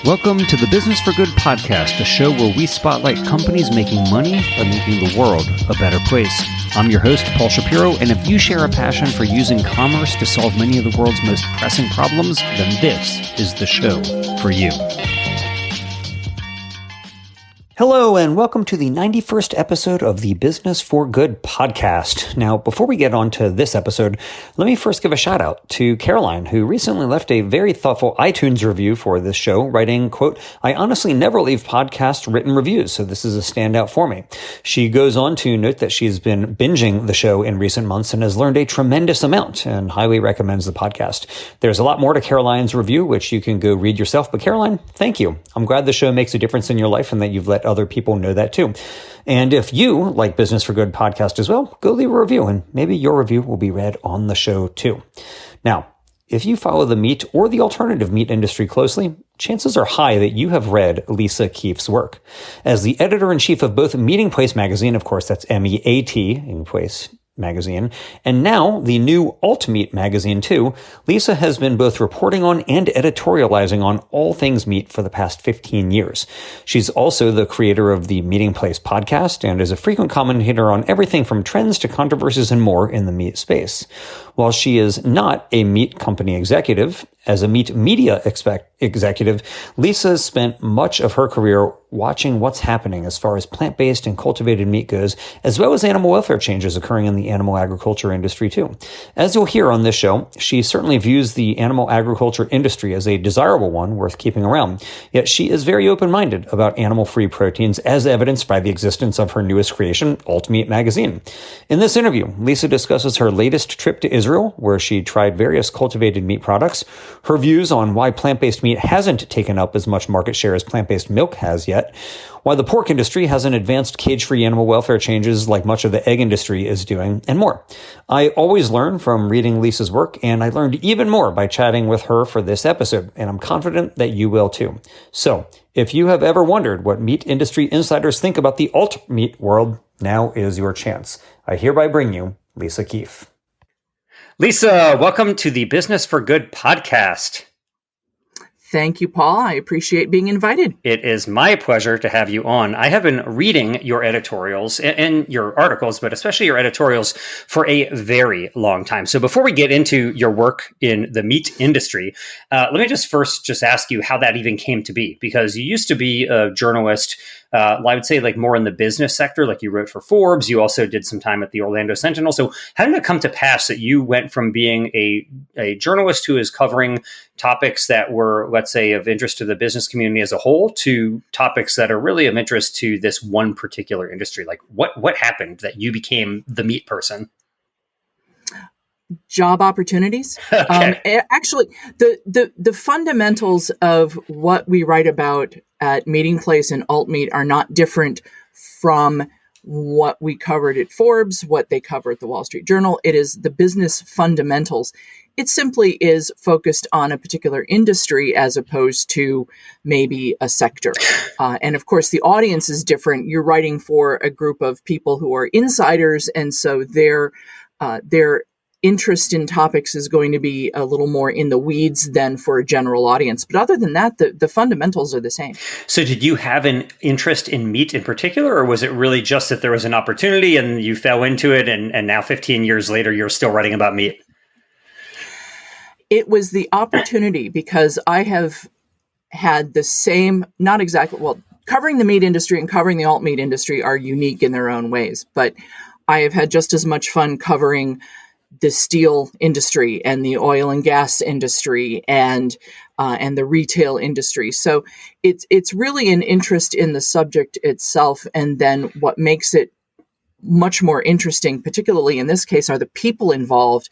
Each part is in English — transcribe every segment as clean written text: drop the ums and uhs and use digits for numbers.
Welcome to the Business for Good podcast, a show where we spotlight companies making money by making the world a better place. I'm your host, Paul Shapiro, and if you share a passion for using commerce to solve many of the world's most pressing problems, then this is the show for you. Hello, and welcome to the 91st episode of the Business for Good podcast. Now, before we get on to this episode, let me first give a shout out to Caroline, who recently left a very thoughtful iTunes review for this show, writing, quote, "I honestly never leave podcast written reviews, so this is a standout for me." She goes on to note that she's been binging the show in recent months and has learned a tremendous amount and highly recommends the podcast. There's a lot more to Caroline's review, which you can go read yourself, but Caroline, thank you. I'm glad the show makes a difference in your life and that you've let other people know that too. And if you like Business for Good podcast as well, go leave a review and maybe your review will be read on the show too. Now, if you follow the meat or the alternative meat industry closely, chances are high that you have read Lisa Keefe's work. As the editor-in-chief of both Meatingplace magazine, of course, that's MEAT, in place magazine, and now the new Alt Meat magazine too, Lisa has been both reporting on and editorializing on all things meat for the past 15 years. She's also the creator of the Meatingplace podcast and is a frequent commentator on everything from trends to controversies and more in the meat space. While she is not a meat company executive, as a meat media executive, Lisa has spent much of her career watching what's happening as far as plant-based and cultivated meat goes, as well as animal welfare changes occurring in the animal agriculture industry too. As you'll hear on this show, she certainly views the animal agriculture industry as a desirable one worth keeping around. Yet she is very open-minded about animal-free proteins, as evidenced by the existence of her newest creation, Alt Meat magazine. In this interview, Lisa discusses her latest trip to Israel, where she tried various cultivated meat products, her views on why plant-based meat hasn't taken up as much market share as plant-based milk has yet, why the pork industry hasn't advanced cage-free animal welfare changes like much of the egg industry is doing, and more. I always learn from reading Lisa's work, and I learned even more by chatting with her for this episode, and I'm confident that you will too. So, if you have ever wondered what meat industry insiders think about the alt meat world, now is your chance. I hereby bring you Lisa Keefe. Lisa, welcome to the Business for Good podcast. Thank you, Paul. I appreciate being invited. It is my pleasure to have you on. I have been reading your editorials and your articles, but especially your editorials for a very long time. So before we get into your work in the meat industry, let me first ask you how that even came to be, because you used to be a journalist, I would say like more in the business sector, like you wrote for Forbes. You also did some time at the Orlando Sentinel. So how did it come to pass that you went from being a journalist who is covering topics that were, let's say, of interest to the business community as a whole to topics that are really of interest to this one particular industry? Like what happened that you became the meat person? Job opportunities. Okay. Actually, the fundamentals of what we write about at Meatingplace and Alt Meat are not different from what we covered at Forbes, what they cover at the Wall Street Journal. It is the business fundamentals. It simply is focused on a particular industry as opposed to maybe a sector. And of course, the audience is different. You're writing for a group of people who are insiders, and so their interest in topics is going to be a little more in the weeds than for a general audience. But other than that, the fundamentals are the same. So did you have an interest in meat in particular, or was it really just that there was an opportunity and you fell into it and now 15 years later, you're still writing about meat? It was the opportunity because I have had the same, not exactly, well, covering the meat industry and covering the alt meat industry are unique in their own ways, but I have had just as much fun covering the steel industry and the oil and gas industry and the retail industry. So it's really an interest in the subject itself. And then what makes it much more interesting, particularly in this case, are the people involved,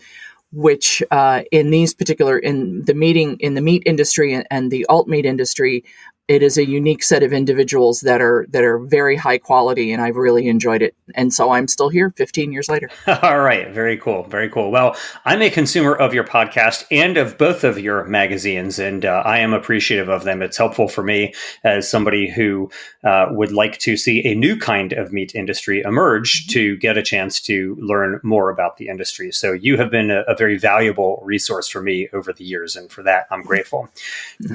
which in the meat industry and the alt meat industry it is a unique set of individuals that are very high quality, and I've really enjoyed it. And so I'm still here 15 years later. All right. Very cool. Very cool. Well, I'm a consumer of your podcast and of both of your magazines, and I am appreciative of them. It's helpful for me as somebody who would like to see a new kind of meat industry emerge to get a chance to learn more about the industry. So you have been a very valuable resource for me over the years, and for that, I'm grateful.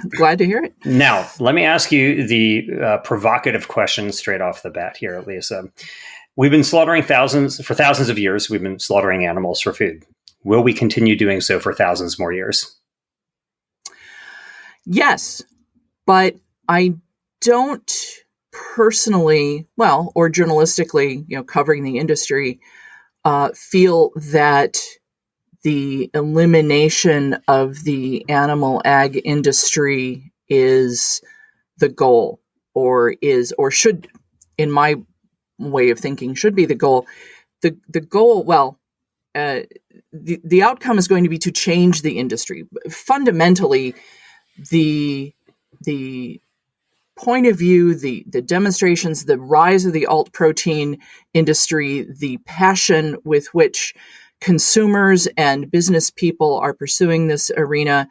Glad to hear it. Now, let me ask you the provocative question straight off the bat here, Lisa. We've been slaughtering for thousands of years. We've been slaughtering animals for food. Will we continue doing so for thousands more years? Yes, but I don't personally, or journalistically, covering the industry, feel that the elimination of the animal ag industry is the goal, or should, in my way of thinking, should be the goal. The goal, the outcome is going to be to change the industry. Fundamentally, the point of view, the demonstrations, the rise of the alt protein industry, the passion with which consumers and business people are pursuing this arena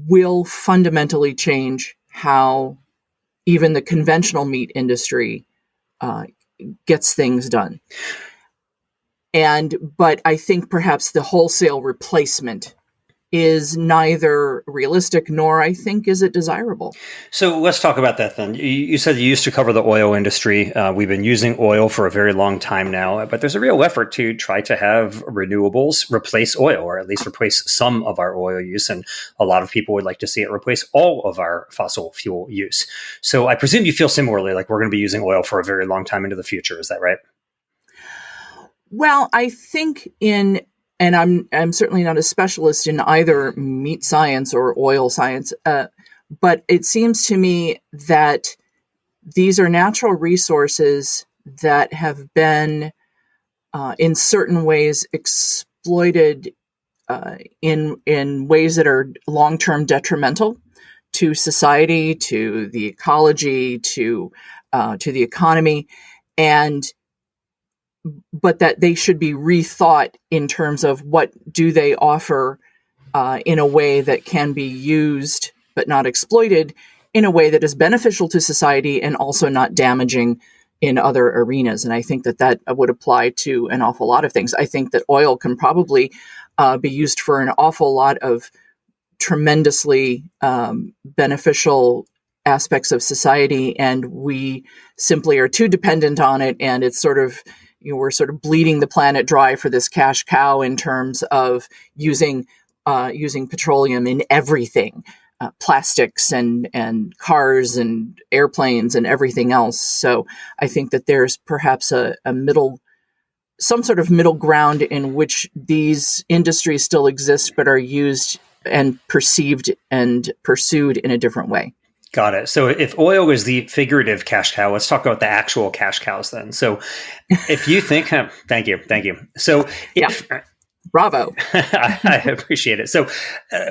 will fundamentally change how even the conventional meat industry gets things done. But I think perhaps the wholesale replacement is neither realistic nor, I think, is it desirable. So let's talk about that then. You said you used to cover the oil industry. We've been using oil for a very long time now, but there's a real effort to try to have renewables replace oil, or at least replace some of our oil use. And a lot of people would like to see it replace all of our fossil fuel use. So I presume you feel similarly, like we're going to be using oil for a very long time into the future. Is that right? Well, I think and I'm certainly not a specialist in either meat science or oil science, but it seems to me that these are natural resources that have been, in certain ways, exploited in ways that are long-term detrimental to society, to the ecology, to the economy, but that they should be rethought in terms of what do they offer in a way that can be used but not exploited in a way that is beneficial to society and also not damaging in other arenas. And I think that would apply to an awful lot of things. I think that oil can probably be used for an awful lot of tremendously beneficial aspects of society, and we simply are too dependent on it, and it's sort of, we're sort of bleeding the planet dry for this cash cow in terms of using petroleum in everything, plastics and cars and airplanes and everything else. So I think that there's perhaps some sort of middle ground in which these industries still exist but are used and perceived and pursued in a different way. Got it. So if oil is the figurative cash cow, let's talk about the actual cash cows then. So if you think, thank you. So Bravo. I appreciate it. So,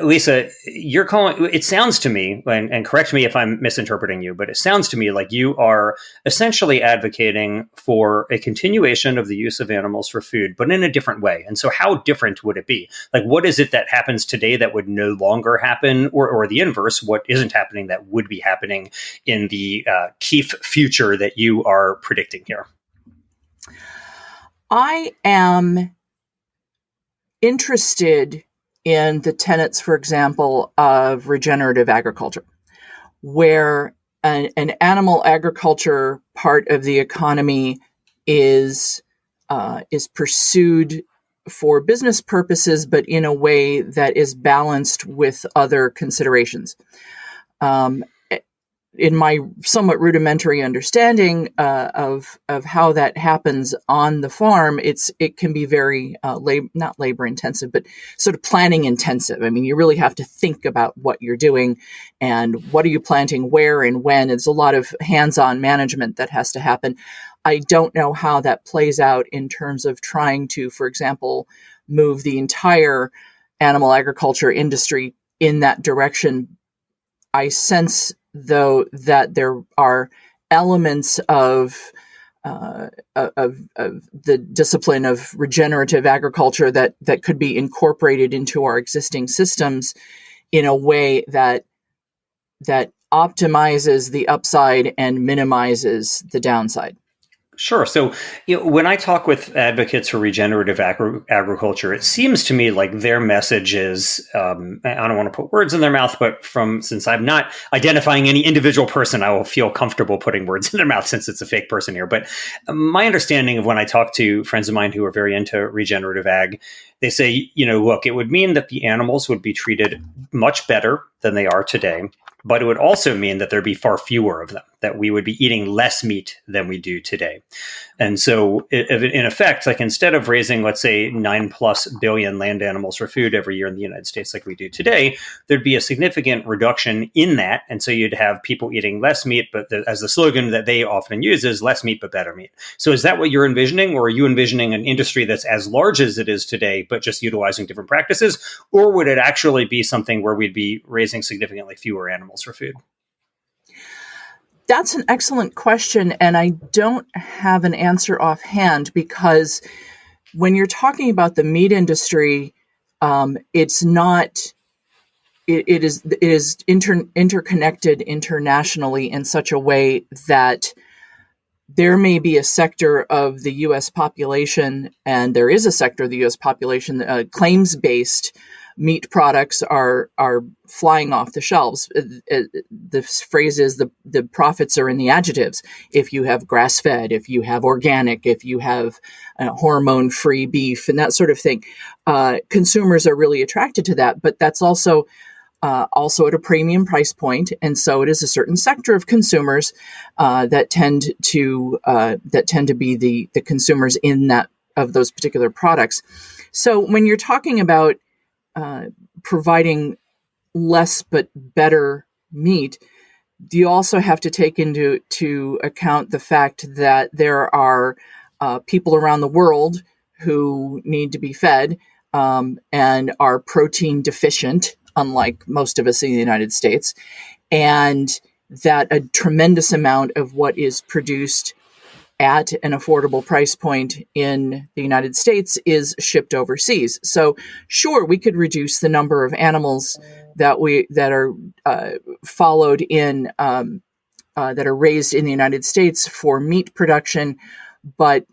Lisa, you're calling, it sounds to me, and correct me if I'm misinterpreting you, but it sounds to me like you are essentially advocating for a continuation of the use of animals for food, but in a different way. And so how different would it be? Like, what is it that happens today that would no longer happen, or the inverse, what isn't happening that would be happening in the Keefe future that you are predicting here? I am interested in the tenets, for example, of regenerative agriculture, where an animal agriculture part of the economy is pursued for business purposes, but in a way that is balanced with other considerations. In my somewhat rudimentary understanding of how that happens on the farm, it can be very not labor intensive, but sort of planning intensive. I mean, you really have to think about what you're doing and what are you planting, where and when. It's a lot of hands-on management that has to happen. I don't know how that plays out in terms of trying to, for example, move the entire animal agriculture industry in that direction. I sense though, that there are elements of the discipline of regenerative agriculture that could be incorporated into our existing systems in a way that optimizes the upside and minimizes the downside. Sure. So, when I talk with advocates for regenerative agriculture, it seems to me like their message is, I don't want to put words in their mouth, but since I'm not identifying any individual person, I will feel comfortable putting words in their mouth since it's a fake person here. But my understanding of when I talk to friends of mine who are very into regenerative ag, they say, look, it would mean that the animals would be treated much better than they are today. But it would also mean that there'd be far fewer of them, that we would be eating less meat than we do today. And so, in effect, like instead of raising, let's say, 9+ billion land animals for food every year in the United States like we do today, there'd be a significant reduction in that. And so you'd have people eating less meat, but as the slogan that they often use is less meat, but better meat. So is that what you're envisioning? Or are you envisioning an industry that's as large as it is today, but just utilizing different practices? Or would it actually be something where we'd be raising significantly fewer animals for food? That's an excellent question, and I don't have an answer offhand, because when you're talking about the meat industry, it's not. It is interconnected internationally in such a way that there may be a sector of the U.S. population, and there is a sector of the U.S. population, claims-based meat products are flying off the shelves. The phrase is the profits are in the adjectives. If you have grass-fed, if you have organic, if you have hormone-free beef and that sort of thing, consumers are really attracted to that. But that's also at a premium price point, and so it is a certain sector of consumers that tend to be the consumers in that of those particular products. So when you're talking about providing less but better meat, you also have to take into account the fact that there are people around the world who need to be fed and are protein deficient, unlike most of us in the United States, and that a tremendous amount of what is produced at an affordable price point in the United States is shipped overseas. So sure, we could reduce the number of animals that are followed in that are raised in the United States for meat production, but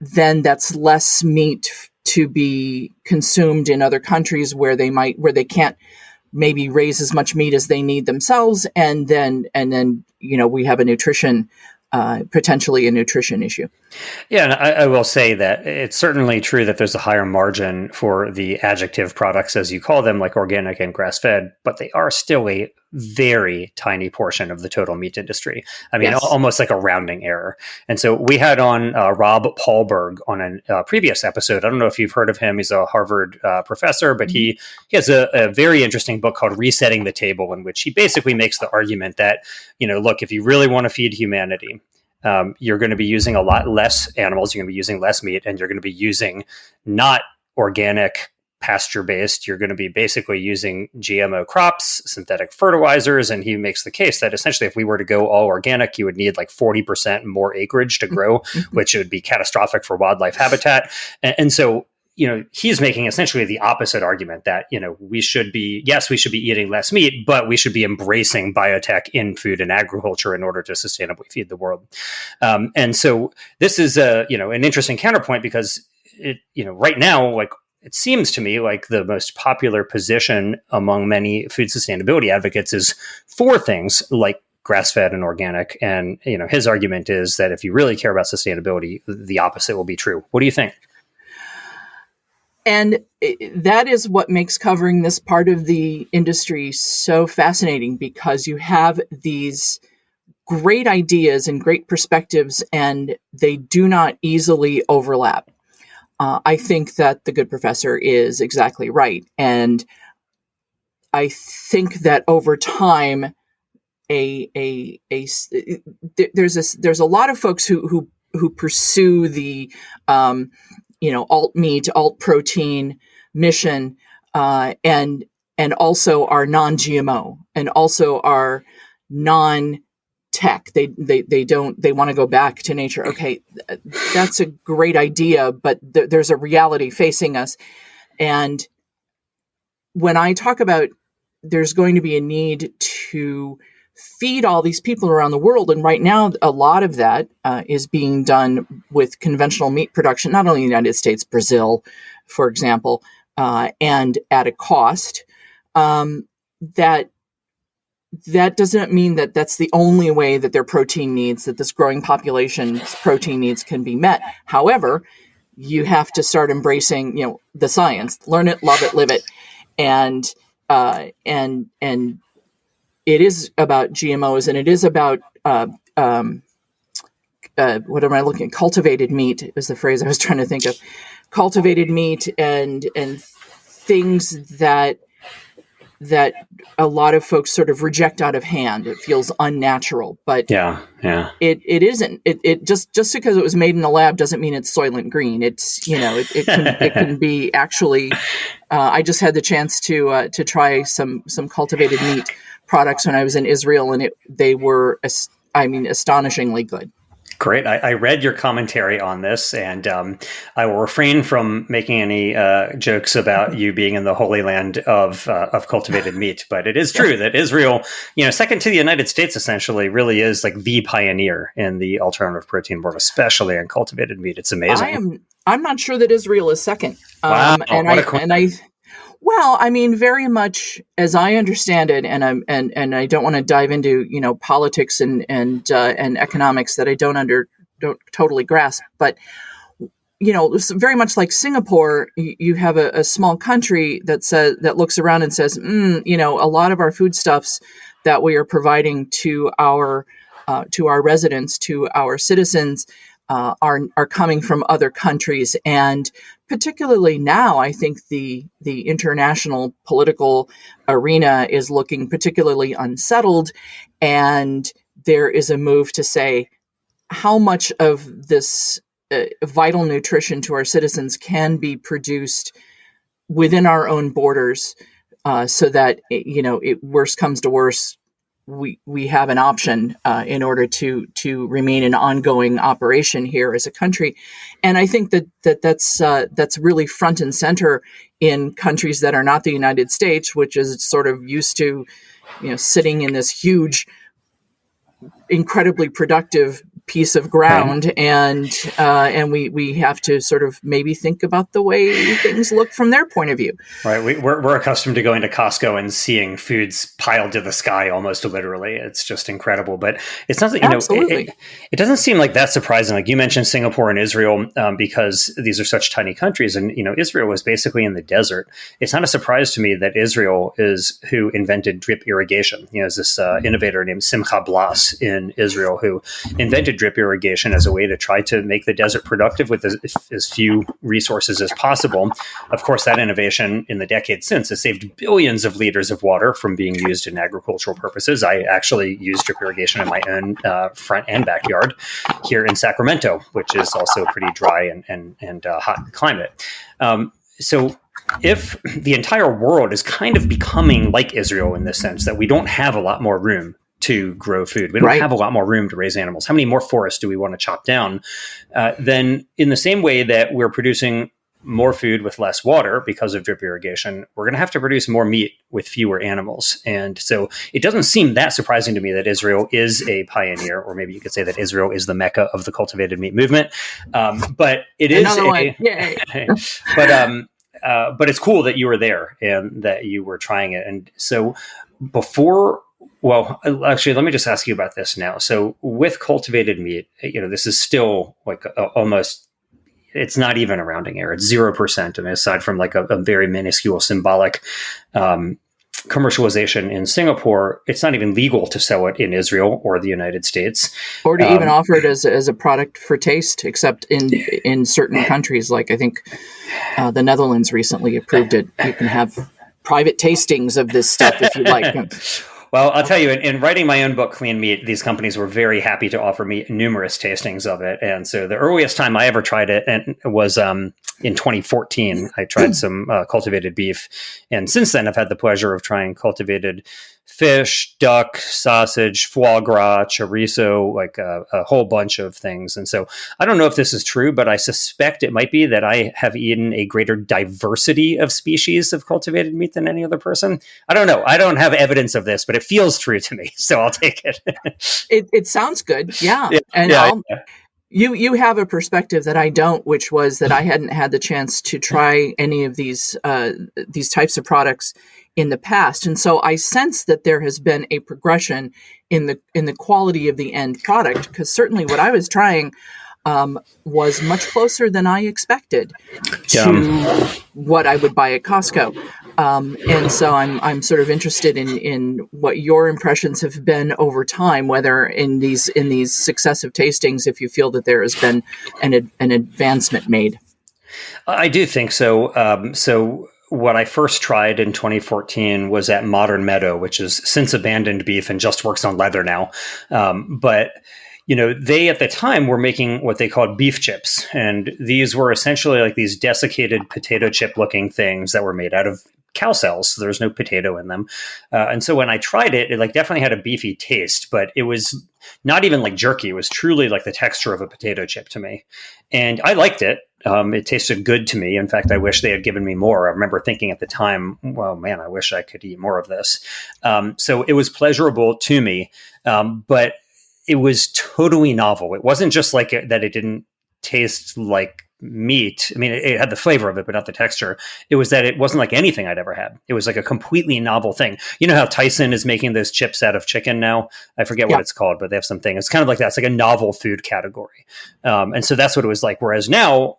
then that's less meat to be consumed in other countries where they can't maybe raise as much meat as they need themselves, and then we have potentially a nutrition issue. Yeah, and I will say that it's certainly true that there's a higher margin for the adjective products, as you call them, like organic and grass-fed, but they are still a very tiny portion of the total meat industry. I mean, Yes. Almost like a rounding error. And so we had on Rob Paulberg on a previous episode. I don't know if you've heard of him. He's a Harvard professor, but he has a very interesting book called Resetting the Table, in which he basically makes the argument that, look, if you really want to feed humanity, you're going to be using a lot less animals, you're going to be using less meat, and you're going to be using not organic, pasture-based. You're going to be basically using GMO crops, synthetic fertilizers, and he makes the case that essentially if we were to go all organic, you would need like 40% more acreage to grow, which would be catastrophic for wildlife habitat. And so, he's making essentially the opposite argument that, we should be eating less meat, but we should be embracing biotech in food and agriculture in order to sustainably feed the world. And so this is an interesting counterpoint, because right now, like, it seems to me like the most popular position among many food sustainability advocates is for things like grass-fed and organic. And, his argument is that if you really care about sustainability, the opposite will be true. What do you think? And that is what makes covering this part of the industry so fascinating, because you have these great ideas and great perspectives, and they do not easily overlap. I think that the good professor is exactly right. And I think that over time, there's a lot of folks who pursue the alt meat, alt protein mission, and also are non-GMO, and also are non-tech. They want to go back to nature. Okay, that's a great idea, but there's a reality facing us. And when I talk about there's going to be a need to feed all these people around the world, and right now a lot of that is being done with conventional meat production, not only in the United States, Brazil, for example, and at a cost, that doesn't mean that that's the only way that their protein needs, that this growing population's protein needs can be met. However, you have to start embracing, the science, learn it, love it, live it. And it is about GMOs, and it is about what am I looking? Cultivated meat is the phrase I was trying to think of. Cultivated meat and things that a lot of folks sort of reject out of hand. It feels unnatural, but it isn't. It just because it was made in a lab doesn't mean it's Soylent Green. It's it can be actually. I just had the chance to try some cultivated meat products when I was in Israel, and they were astonishingly good. Great. I read your commentary on this, and I will refrain from making any jokes about you being in the holy land of cultivated meat. But it is true that Israel, second to the United States, essentially, really is like the pioneer in the alternative protein world, especially in cultivated meat. It's amazing. I'm not sure that Israel is second. Wow. Well, very much as I understand it, and I don't want to dive into politics and economics that I don't totally grasp, but it's very much like Singapore. You have a small country that looks around and says, a lot of our foodstuffs that we are providing to our residents, to our citizens, are coming from other countries. And particularly now, I think the international political arena is looking particularly unsettled, and there is a move to say how much of this vital nutrition to our citizens can be produced within our own borders, so that worst comes to worst, we have an option in order to remain an ongoing operation here as a country. And I think that's really front and center in countries that are not the United States, which is sort of used to sitting in this huge, incredibly productive piece of ground, right. And we have to sort of maybe think about the way things look from their point of view. Right. We're accustomed to going to Costco and seeing foods piled to the sky, almost literally. It's just incredible. But it's not, Absolutely. It doesn't seem like that surprising. Like you mentioned Singapore and Israel, because these are such tiny countries, and Israel was basically in the desert. It's not a surprise to me that Israel is who invented drip irrigation. There's this innovator named Simcha Blas in Israel who invented drip irrigation as a way to try to make the desert productive with as few resources as possible. Of course, that innovation in the decades since has saved billions of liters of water from being used in agricultural purposes. I actually use drip irrigation in my own front and backyard here in Sacramento, which is also a pretty dry and hot climate. So if the entire world is kind of becoming like Israel in the sense that we don't have a lot more room to grow food, we don't have a lot more room to raise animals, how many more forests do we want to chop down? Then in the same way that we're producing more food with less water because of drip irrigation, we're going to have to produce more meat with fewer animals. And so it doesn't seem that surprising to me that Israel is a pioneer, or maybe you could say that Israel is the mecca of the cultivated meat movement. But it is but it's cool that you were there and that you were trying it. And so actually, let me just ask you about this now. So with cultivated meat, this is still like almost, it's not even a rounding error. It's 0%. And aside from like a very minuscule symbolic commercialization in Singapore, it's not even legal to sell it in Israel or the United States. Or to even offer it as a product for taste, except in certain countries. Like I think the Netherlands recently approved it. You can have private tastings of this stuff if you like. Well, I'll tell you, in writing my own book, Clean Meat, these companies were very happy to offer me numerous tastings of it. And so the earliest time I ever tried it was in 2014. I tried some cultivated beef. And since then, I've had the pleasure of trying cultivated fish, duck, sausage, foie gras, chorizo, like a whole bunch of things. And so I don't know if this is true, but I suspect it might be that I have eaten a greater diversity of species of cultivated meat than any other person. I don't know. I don't have evidence of this, but it feels true to me. So I'll take it. It sounds good. Yeah. Yeah, And yeah, yeah. you have a perspective that I don't, which was that I hadn't had the chance to try any of these types of products in the past. And so I sense that there has been a progression in the quality of the end product, because certainly what I was trying was much closer than I expected to what I would buy at Costco. And so I'm sort of interested in what your impressions have been over time, whether in these successive tastings, if you feel that there has been an advancement made. I do think so. So what I first tried in 2014 was at Modern Meadow, which is since abandoned beef and just works on leather now. But they at the time were making what they called beef chips. And these were essentially like these desiccated potato chip looking things that were made out of cow cells. So there's no potato in them. And so when I tried it, it like definitely had a beefy taste, but it was not even like jerky. It was truly like the texture of a potato chip to me. And I liked it. It tasted good to me. In fact, I wish they had given me more. I remember thinking at the time, well, man, I wish I could eat more of this. So it was pleasurable to me, but it was totally novel. It wasn't just like that it didn't taste like meat. I mean, it had the flavor of it, but not the texture. It was that it wasn't like anything I'd ever had. It was like a completely novel thing. You know how Tyson is making those chips out of chicken now? I forget what it's called, but they have something. It's kind of like that. It's like a novel food category. And so that's what it was like. Whereas now,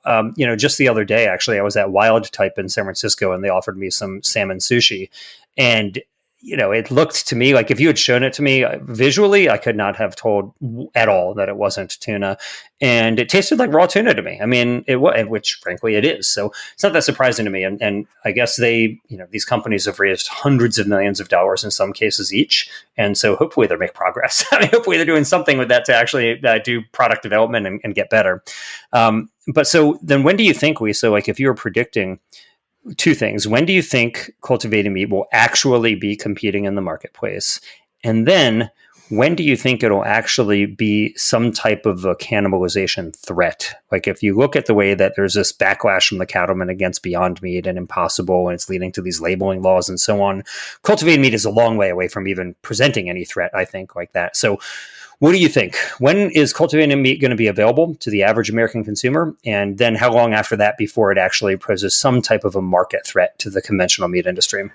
just the other day, actually, I was at Wild Type in San Francisco and they offered me some salmon sushi. And it looked to me like if you had shown it to me visually, I could not have told at all that it wasn't tuna. And it tasted like raw tuna to me. I mean, it was, which frankly it is. So it's not that surprising to me. And I guess these companies have raised hundreds of millions of dollars in some cases each. And so hopefully they'll make progress. I mean, hopefully they're doing something with that to actually do product development and get better. But so then when do you think, Lisa, like if you were predicting two things, when do you think cultivated meat will actually be competing in the marketplace? And then when do you think it'll actually be some type of a cannibalization threat? Like if you look at the way that there's this backlash from the cattlemen against Beyond Meat and Impossible, and it's leading to these labeling laws and so on, cultivated meat is a long way away from even presenting any threat, I think, like that. So what do you think? When is cultivated meat going to be available to the average American consumer? And then how long after that before it actually poses some type of a market threat to the conventional meat industry?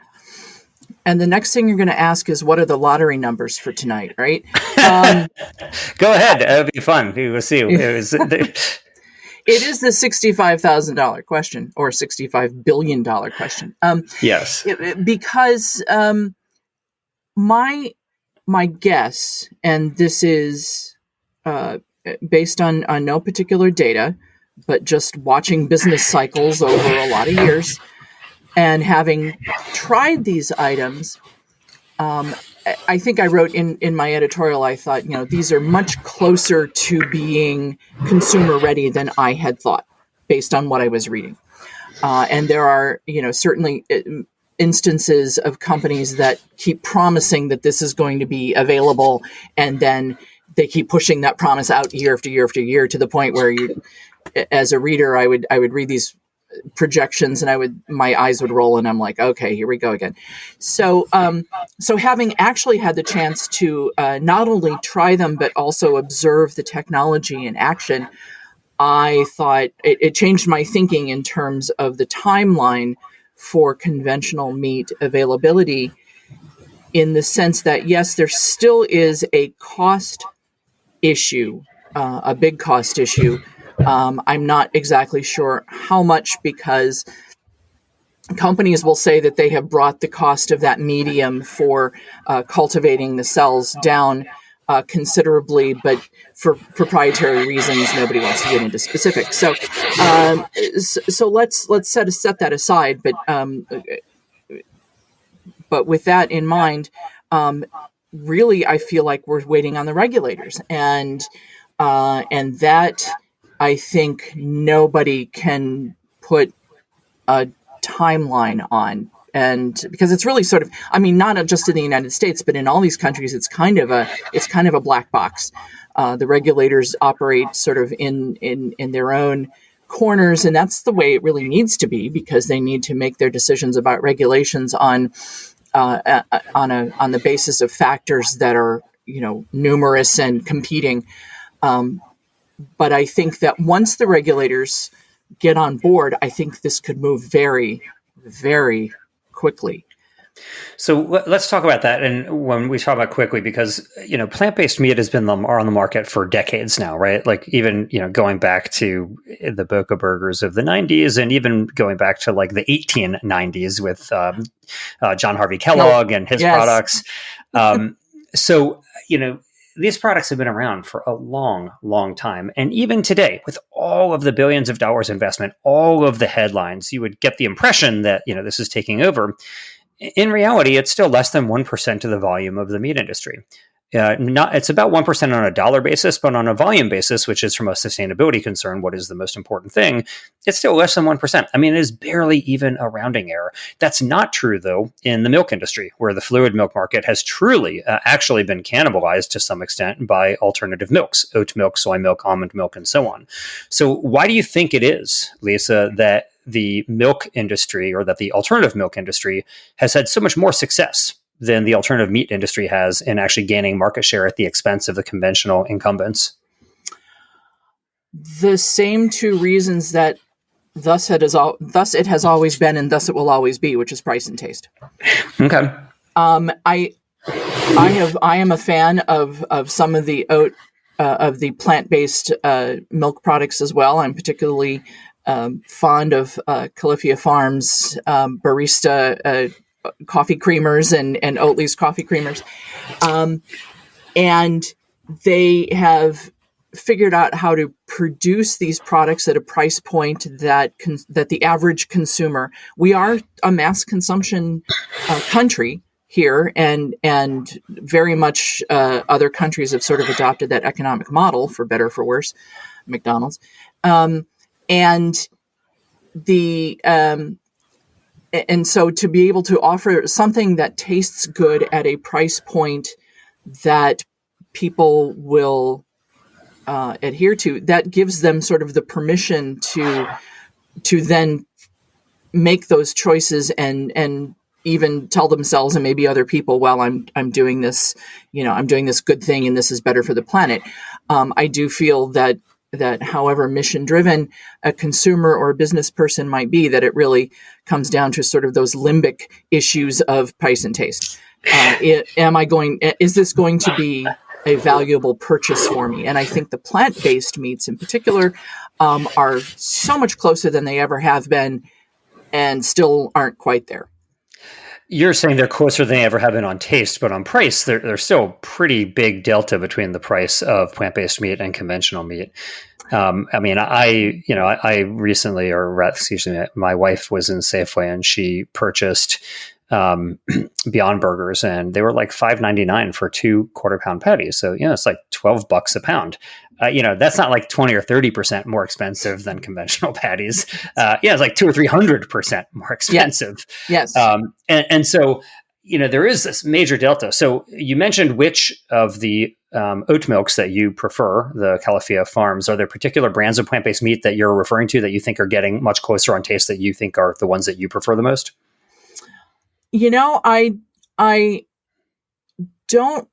And the next thing you're going to ask is, what are the lottery numbers for tonight, right? Go ahead. That'll be fun. We'll see. It is the $65,000 question, or $65 billion question. Yes. Because my guess, and this is based on no particular data, but just watching business cycles over a lot of years and having tried these items, I think I wrote in my editorial, I thought, these are much closer to being consumer ready than I had thought based on what I was reading. And there are, certainly instances of companies that keep promising that this is going to be available, and then they keep pushing that promise out year after year after year to the point where you, as a reader, I would read these projections and my eyes would roll and I'm like, okay, here we go again. So having actually had the chance to not only try them, but also observe the technology in action, I thought it changed my thinking in terms of the timeline for conventional meat availability, in the sense that, yes, there still is a cost issue, a big cost issue. I'm not exactly sure how much, because companies will say that they have brought the cost of that medium for cultivating the cells down considerably, but for proprietary reasons, nobody wants to get into specifics. So let's set that aside. But with that in mind, really, I feel like we're waiting on the regulators, and that I think nobody can put a timeline on. and because it's really sort of, I mean, not just in the United States, but in all these countries, it's kind of a black box. The regulators operate sort of in their own corners, and that's the way it really needs to be, because they need to make their decisions about regulations on the basis of factors that are, numerous and competing. But I think that once the regulators get on board, I think this could move very, very quickly. So let's talk about that. And when we talk about quickly, because, plant-based meat has been on the market for decades now, right? Like even, going back to the Boca burgers of the 90s, and even going back to like the 1890s with John Harvey Kellogg and his products. So, these products have been around for a long, long time. And even today, with all of the billions of dollars investment, all of the headlines, you would get the impression that, this is taking over. In reality, it's still less than 1% of the volume of the meat industry. It's about 1% on a dollar basis, but on a volume basis, which is from a sustainability concern, what is the most important thing, it's still less than 1%. I mean, it is barely even a rounding error. That's not true, though, in the milk industry, where the fluid milk market has truly actually been cannibalized to some extent by alternative milks, oat milk, soy milk, almond milk, and so on. So why do you think it is, Lisa, that the milk industry, or that the alternative milk industry, has had so much more success than the alternative meat industry has in actually gaining market share at the expense of the conventional incumbents? The same two reasons that thus it has always been, and thus it will always be, which is price and taste. Okay. I am a fan of some of the oat of the plant-based milk products as well. I'm particularly fond of Califia Farms barista coffee creamers and Oatly's coffee creamers. And they have figured out how to produce these products at a price point that the average consumer, we are a mass consumption country here, and very much other countries have sort of adopted that economic model, for better or for worse, McDonald's. And so to be able to offer something that tastes good at a price point that people will adhere to, that gives them sort of the permission to then make those choices and even tell themselves and maybe other people, well, I'm doing this, I'm doing this good thing, and this is better for the planet. I do feel that however mission driven a consumer or a business person might be, that it really comes down to sort of those limbic issues of price and taste. Is this going to be a valuable purchase for me? And I think the plant-based meats in particular are so much closer than they ever have been, and still aren't quite there. You're saying they're closer than they ever have been on taste, but on price, there's still a pretty big delta between the price of plant-based meat and conventional meat. I recently, my wife was in Safeway and she purchased Beyond Burgers, and they were like $5.99 for 2 quarter-pound patties. So, it's like $12 a pound. That's not like 20 or 30% more expensive than conventional patties. It's like 200 or 300% more expensive. Yes. And so, there is this major delta. So you mentioned which of the oat milks that you prefer, the Califia Farms. Are there particular brands of plant-based meat that you're referring to that you think are getting much closer on taste, that you think are the ones that you prefer the most? I don't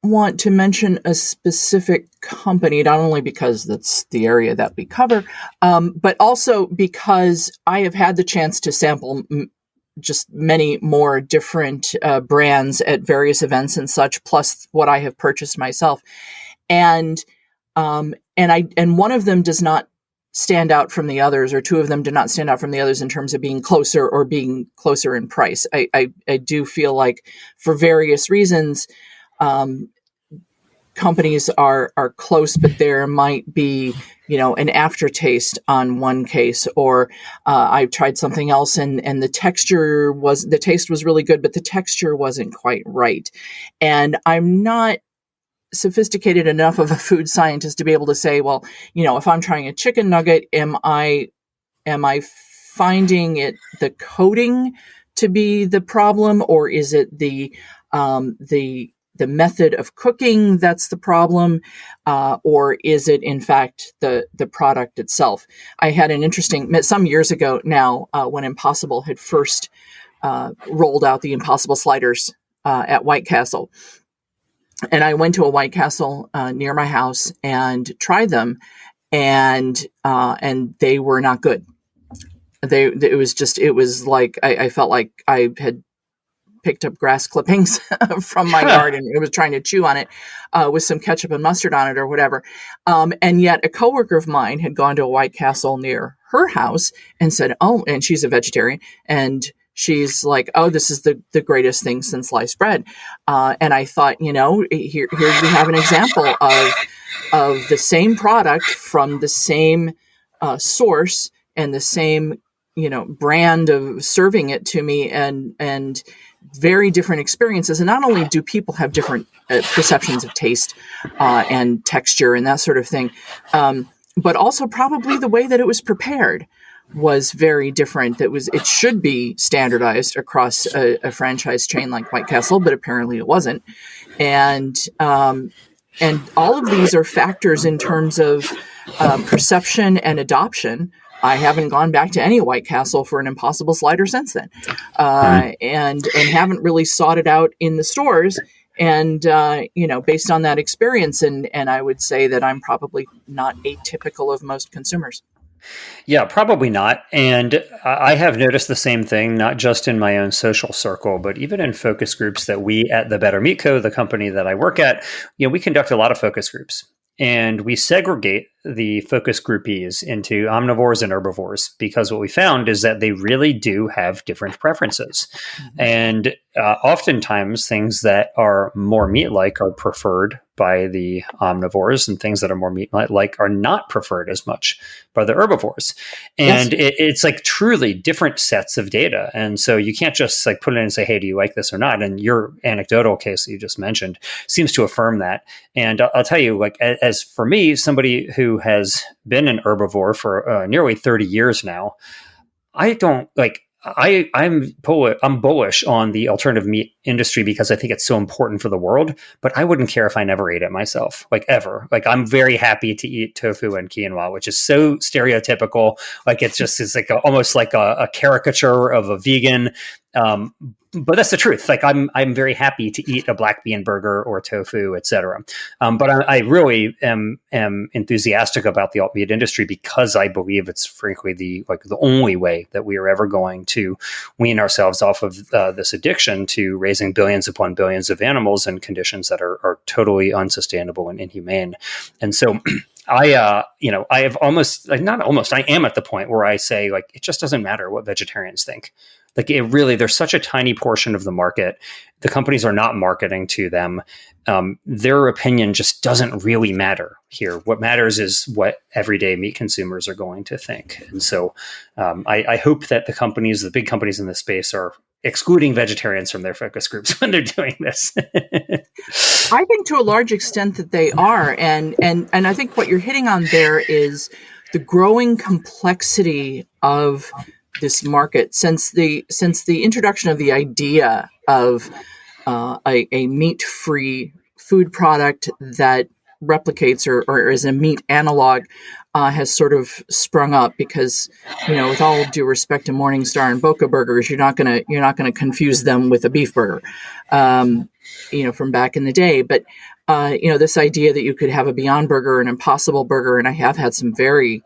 want to mention a specific company, not only because that's the area that we cover, but also because I have had the chance to sample just many more different brands at various events and such, plus what I have purchased myself. And one of them does not stand out from the others, or two of them do not stand out from the others in terms of being closer or being closer in price. I do feel like, for various reasons, companies are close, but there might be, an aftertaste on one case, or I tried something else and the taste was really good, but the texture wasn't quite right. And I'm not sophisticated enough of a food scientist to be able to say, well, if I'm trying a chicken nugget, am I finding the coating to be the problem, or is it the method of cooking that's the problem, or is it in fact the product itself? I had an interesting some years ago now when Impossible had first rolled out the Impossible sliders at White Castle, and I went to a White Castle near my house and tried them, and they were not good. It was like I felt like I had picked up grass clippings from my yard and it was trying to chew on it with some ketchup and mustard on it or whatever. And yet a coworker of mine had gone to a White Castle near her house and said, oh, and she's a vegetarian. And she's like, oh, this is the greatest thing since sliced bread. And I thought, here we have an example of the same product from the same source and the same, brand of serving it to me, and very different experiences. And not only do people have different perceptions of taste and texture and that sort of thing, but also probably the way that it was prepared was very different. It should be standardized across a franchise chain like White Castle, but apparently it wasn't. And all of these are factors in terms of perception and adoption. I haven't gone back to any White Castle for an Impossible slider since then, and haven't really sought it out in the stores. And based on that experience, and I would say that I'm probably not atypical of most consumers. Yeah, probably not. And I have noticed the same thing, not just in my own social circle, but even in focus groups that we at the Better Meat Co., the company that I work at, we conduct a lot of focus groups. And we segregate the focus groupies into omnivores and herbivores, because what we found is that they really do have different preferences. Mm-hmm. And oftentimes things that are more meat-like are preferred by the omnivores, and things that are more meat-like are not preferred as much by the herbivores. And yes. It's like truly different sets of data. And so you can't just like put it in and say, hey, do you like this or not? And your anecdotal case that you just mentioned seems to affirm that. And I'll tell you, like, as for me, somebody who has been an herbivore for nearly 30 years now, I don't like, I'm bullish on the alternative meat industry because I think it's so important for the world, but I wouldn't care if I never ate it myself, like ever. Like, I'm very happy to eat tofu and quinoa, which is so stereotypical. Like, it's like almost like a caricature of a vegan. But that's the truth. Like, I'm very happy to eat a black bean burger or tofu, etc. But I really am enthusiastic about the alt meat industry because I believe it's frankly the only way that we are ever going to wean ourselves off of this addiction to raising billions upon billions of animals in conditions that are totally unsustainable and inhumane. And so I have almost, like, not almost, I am at the point where I say, like, it just doesn't matter what vegetarians think. Like, it really, there's such a tiny portion of the market. The companies are not marketing to them. Their opinion just doesn't really matter here. What matters is what everyday meat consumers are going to think. And so I hope that the big companies in this space are excluding vegetarians from their focus groups when they're doing this. I think to a large extent that they are. And I think what you're hitting on there is the growing complexity of this market since the introduction of the idea of a meat-free food product that replicates or is a meat analog has sort of sprung up. Because, with all due respect to Morningstar and Boca burgers, you're not gonna confuse them with a beef burger, from back in the day. But this idea that you could have a Beyond Burger, an Impossible Burger, and I have had some very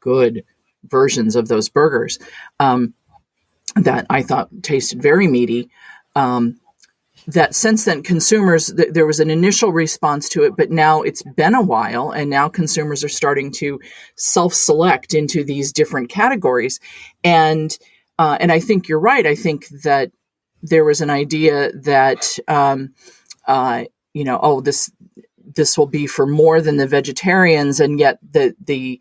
good versions of those burgers that I thought tasted very meaty. That since then, consumers, there was an initial response to it, but now it's been a while, and now consumers are starting to self-select into these different categories. And I think you're right. I think that there was an idea that this will be for more than the vegetarians, and yet the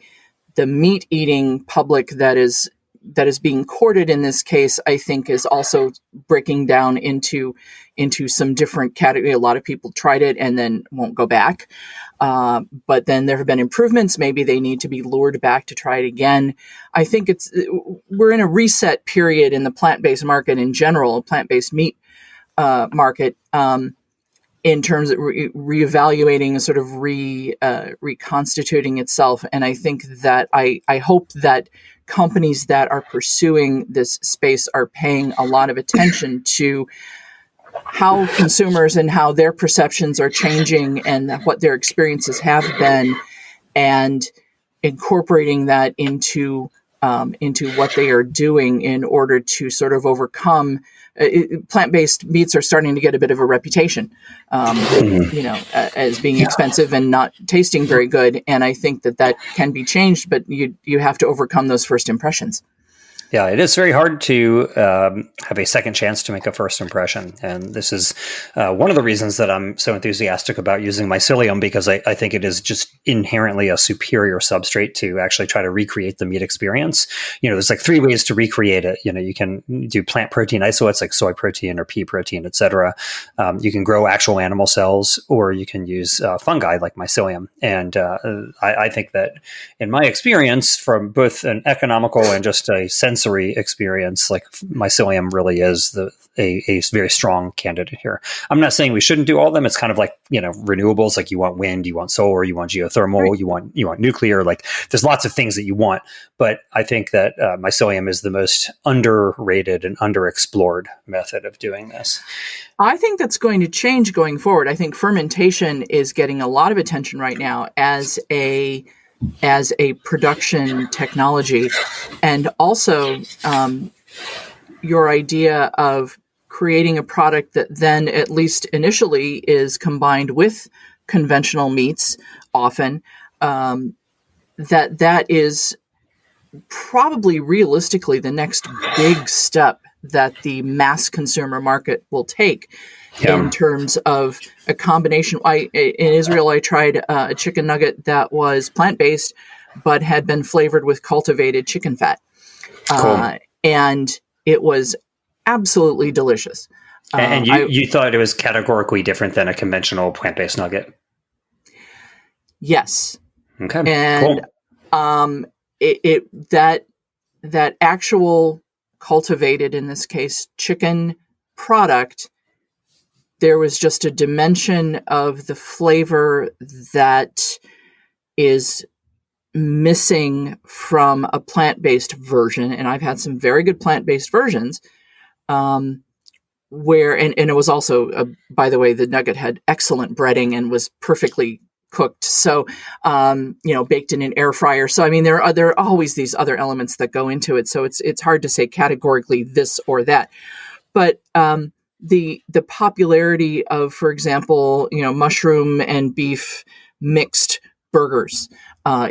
meat eating public that is is being courted in this case, I think, is also breaking down into some different category. A lot of people tried it and then won't go back. But then there have been improvements. Maybe they need to be lured back to try it again. I think we're in a reset period in the plant-based market in general, plant-based meat market, in terms of reevaluating and sort of reconstituting itself. And I think that I hope that companies that are pursuing this space are paying a lot of attention to how consumers and how their perceptions are changing and what their experiences have been, and incorporating that into what they are doing in order to sort of overcome. Plant-based meats are starting to get a bit of a reputation, as being expensive and not tasting very good. And I think that can be changed, but you have to overcome those first impressions. Yeah, it is very hard to have a second chance to make a first impression. And this is one of the reasons that I'm so enthusiastic about using mycelium, because I think it is just inherently a superior substrate to actually try to recreate the meat experience. There's like 3 ways to recreate it. You can do plant protein isolates like soy protein or pea protein, et cetera. You can grow actual animal cells, or you can use fungi like mycelium. And I think that in my experience, from both an economical and just a sensory experience, like mycelium really is a very strong candidate here. I'm not saying we shouldn't do all of them. It's kind of like, renewables, like you want wind, you want solar, you want geothermal, right. you want nuclear, like there's lots of things that you want. But I think that mycelium is the most underrated and underexplored method of doing this. I think that's going to change going forward. I think fermentation is getting a lot of attention right now as a production technology. And also your idea of creating a product that then, at least initially, is combined with conventional meats often, that is probably realistically the next big step that the mass consumer market will take. Yeah. In terms of a combination. In Israel, I tried a chicken nugget that was plant-based, but had been flavored with cultivated chicken fat. Cool. And it was absolutely delicious. And you thought it was categorically different than a conventional plant-based nugget? Yes. Okay, and cool. That actual cultivated, in this case, chicken product, there was just a dimension of the flavor that is missing from a plant-based version. And I've had some very good plant-based versions where, and it was also, by the way, the nugget had excellent breading and was perfectly cooked. So, baked in an air fryer. So, I mean, there are always these other elements that go into it. So it's hard to say categorically this or that. But the popularity of, for example, mushroom and beef mixed burgers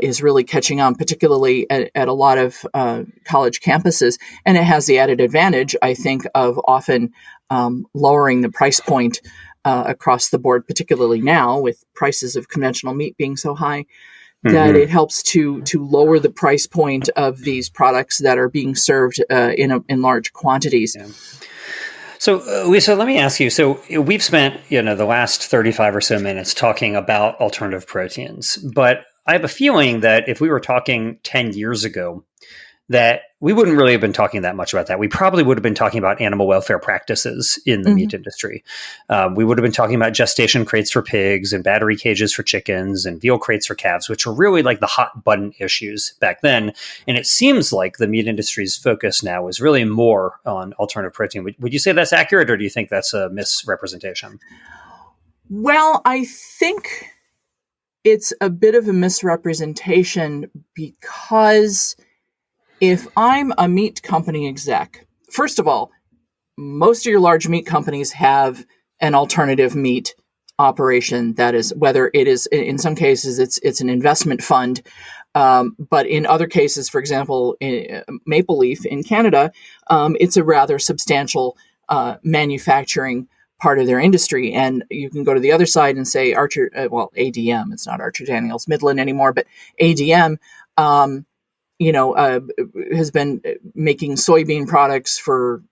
is really catching on, particularly at a lot of college campuses. And it has the added advantage, I think, of often lowering the price point across the board, particularly now with prices of conventional meat being so high, that it helps to lower the price point of these products that are being served in large quantities. Yeah. So, Lisa, let me ask you. So we've spent, the last 35 or so minutes talking about alternative proteins, but I have a feeling that if we were talking 10 years ago, that we wouldn't really have been talking that much about that. We probably would have been talking about animal welfare practices in the meat industry. We would have been talking about gestation crates for pigs and battery cages for chickens and veal crates for calves, which were really like the hot button issues back then. And it seems like the meat industry's focus now is really more on alternative protein. Would you say that's accurate, or do you think that's a misrepresentation? Well, I think it's a bit of a misrepresentation, because if I'm a meat company exec, first of all, most of your large meat companies have an alternative meat operation. That is, whether it is, in some cases, it's an investment fund. But in other cases, for example, Maple Leaf in Canada, it's a rather substantial manufacturing part of their industry. And you can go to the other side and say ADM, it's not Archer Daniels Midland anymore, but ADM, has been making soybean products for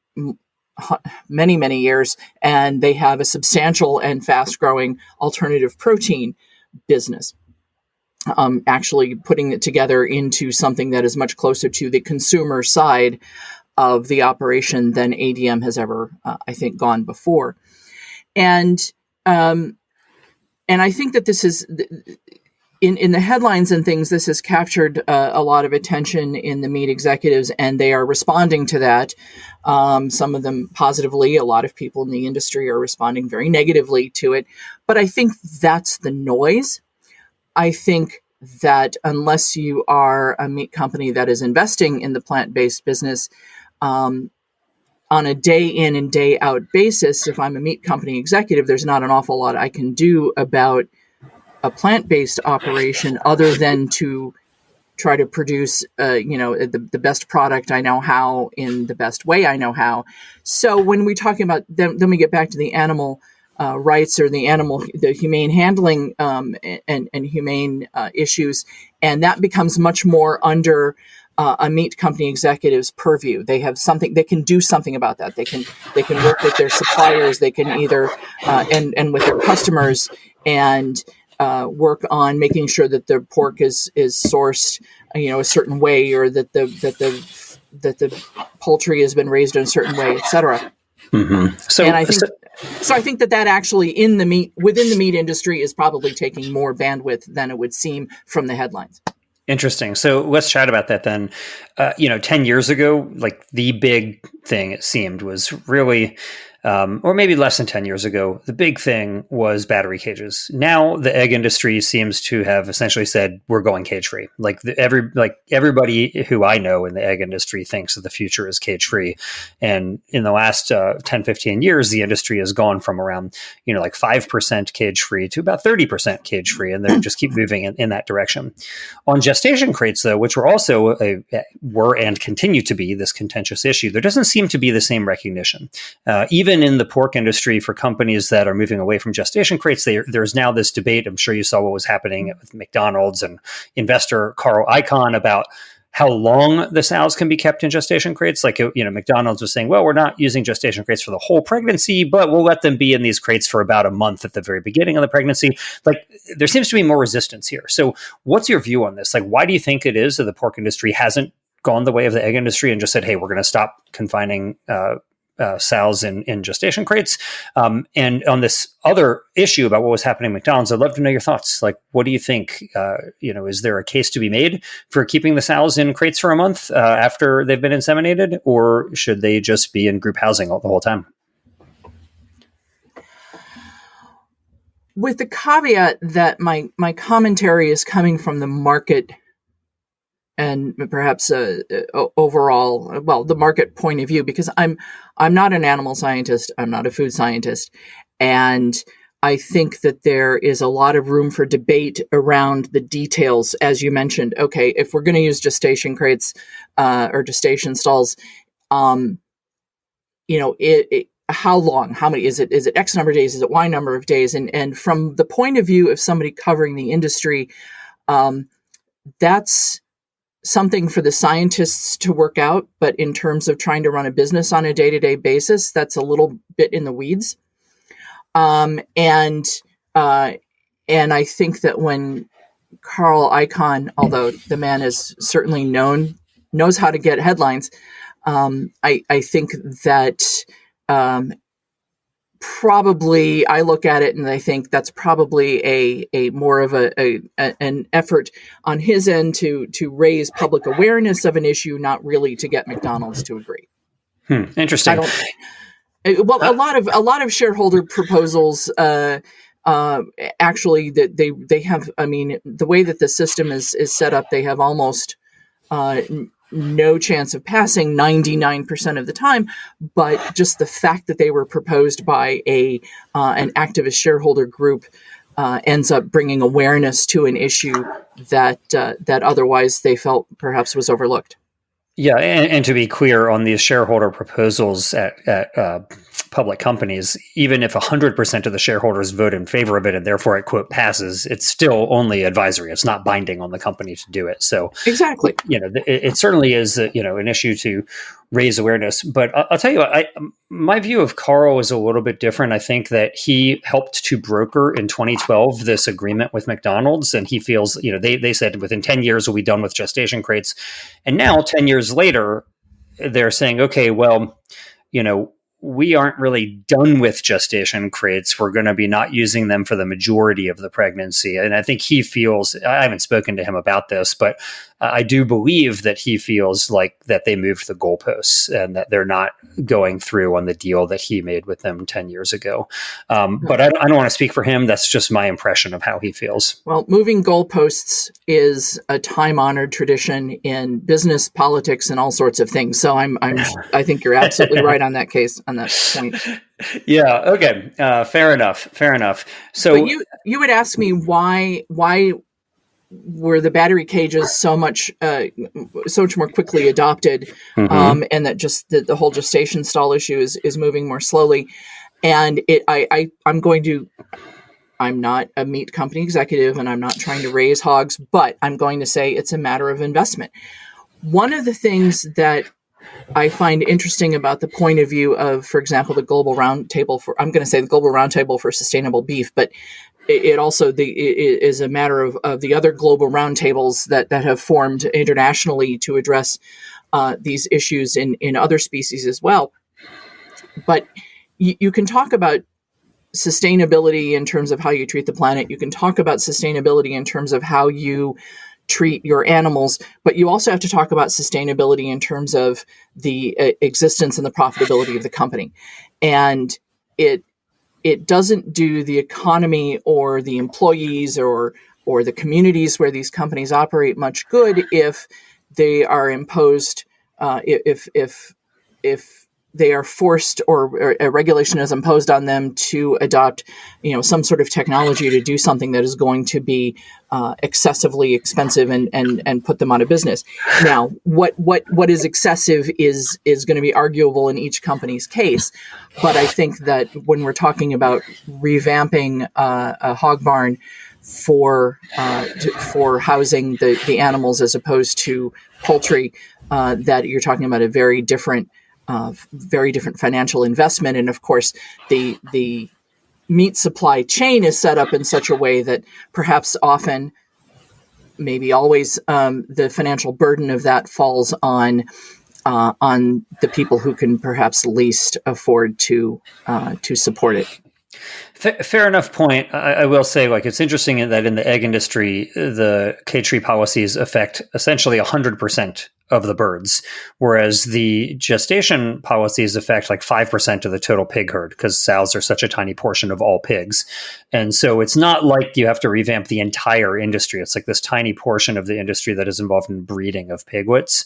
many, many years, and they have a substantial and fast-growing alternative protein business. Actually putting it together into something that is much closer to the consumer side of the operation than ADM has ever, I think, gone before. And I think that this is in the headlines and things. This has captured a lot of attention in the meat executives, and they are responding to that. Some of them positively. A lot of people in the industry are responding very negatively to it. But I think that's the noise. I think that unless you are a meat company that is investing in the plant-based business on a day in and day out basis, if I'm a meat company executive, there's not an awful lot I can do about a plant-based operation other than to try to produce, the best product I know how in the best way I know how. So when we're talking about, then we get back to the animal rights or the humane handling and humane issues, and that becomes much more under a meat company executive's purview. They have something, they can do something about that. They can work with their suppliers. They can either and with their customers and work on making sure that the pork is sourced, a certain way, or that the poultry has been raised in a certain way, etc. Mm-hmm. So I think that actually within the meat industry is probably taking more bandwidth than it would seem from the headlines. Interesting. So let's chat about that then. 10 years ago, like the big thing, it seemed, was really, or maybe less than 10 years ago, the big thing was battery cages. Now the egg industry seems to have essentially said, we're going cage free. Everybody who I know in the egg industry thinks that the future is cage free. And in the last 10, 15 years, the industry has gone from around, 5% cage free to about 30% cage free. And they just keep moving in that direction. On gestation crates, though, which were also were and continue to be this contentious issue, there doesn't seem to be the same recognition. Even in the pork industry, for companies that are moving away from gestation crates, there's now this debate. I'm sure you saw what was happening with McDonald's and investor Carl Icahn about how long the sows can be kept in gestation crates. McDonald's was saying, well, we're not using gestation crates for the whole pregnancy, but we'll let them be in these crates for about a month at the very beginning of the pregnancy. There seems to be more resistance here. So what's your view on this? Why do you think it is that the pork industry hasn't gone the way of the egg industry and just said, hey, we're going to stop confining sows in gestation crates? And on this other issue about what was happening at McDonald's, I'd love to know your thoughts. What do you think? Is there a case to be made for keeping the sows in crates for a month after they've been inseminated, or should they just be in group housing the whole time? With the caveat that my commentary is coming from the market and perhaps overall, the market point of view, because I'm not an animal scientist, I'm not a food scientist, and I think that there is a lot of room for debate around the details, as you mentioned. Okay, if we're going to use gestation crates or gestation stalls, how long? How many? Is it X number of days? Is it Y number of days? And from the point of view of somebody covering the industry, that's something for the scientists to work out, but in terms of trying to run a business on a day-to-day basis, that's a little bit in the weeds. And I think that when Carl Icahn, although the man is certainly knows how to get headlines, I think that probably I look at it and I think that's probably a more of an effort on his end to raise public awareness of an issue, not really to get McDonald's to agree. Interesting. A lot of shareholder proposals actually that they have. I mean, the way that the system is set up, they have almost no chance of passing 99% of the time, but just the fact that they were proposed by an activist shareholder group ends up bringing awareness to an issue that otherwise they felt perhaps was overlooked. Yeah, and to be clear on these shareholder proposals at public companies, even if 100% of the shareholders vote in favor of it and therefore it, quote, passes, it's still only advisory. It's not binding on the company to do it. So, Exactly. it certainly is, an issue to raise awareness. But I'll tell you what, my view of Carl is a little bit different. I think that he helped to broker in 2012 this agreement with McDonald's, and he feels, they said within 10 years we'll be done with gestation crates. And now, 10 years later, they're saying, okay, well, we aren't really done with gestation crates. We're going to be not using them for the majority of the pregnancy. And I think he feels, I haven't spoken to him about this, but I do believe that he feels like that they moved the goalposts and that they're not going through on the deal that he made with them 10 years ago. But I don't want to speak for him. That's just my impression of how he feels. Well, moving goalposts is a time-honored tradition in business, politics, and all sorts of things. So I think you're absolutely right on that case, on that point. Yeah. Okay. Fair enough. So but you would ask me why were the battery cages so much more quickly adopted, and that just the whole gestation stall issue is moving more slowly. And I'm not a meat company executive, and I'm not trying to raise hogs, but I'm going to say it's a matter of investment. One of the things that I find interesting about the point of view of, for example, the Global Roundtable for Sustainable Beef, but it also is a matter of the other global roundtables that have formed internationally to address these issues in other species as well. But you can talk about sustainability in terms of how you treat the planet. You can talk about sustainability in terms of how you treat your animals, but you also have to talk about sustainability in terms of the existence and the profitability of the company. And it doesn't do the economy or the employees or the communities where these companies operate much good if they are imposed, if they are forced or a regulation is imposed on them to adopt, some sort of technology to do something that is going to be excessively expensive and put them out of business. Now, what is excessive is going to be arguable in each company's case, but I think that when we're talking about revamping a hog barn for housing the animals as opposed to poultry, that you're talking about a very different financial investment. And of course, the meat supply chain is set up in such a way that perhaps often, maybe always, the financial burden of that falls on the people who can perhaps least afford to support it. Fair enough point. I will say, it's interesting that in the egg industry, the cage-free policies affect essentially 100% of the birds, whereas the gestation policies affect 5% of the total pig herd, because sows are such a tiny portion of all pigs. And so it's not like you have to revamp the entire industry. It's this tiny portion of the industry that is involved in breeding of pigwits.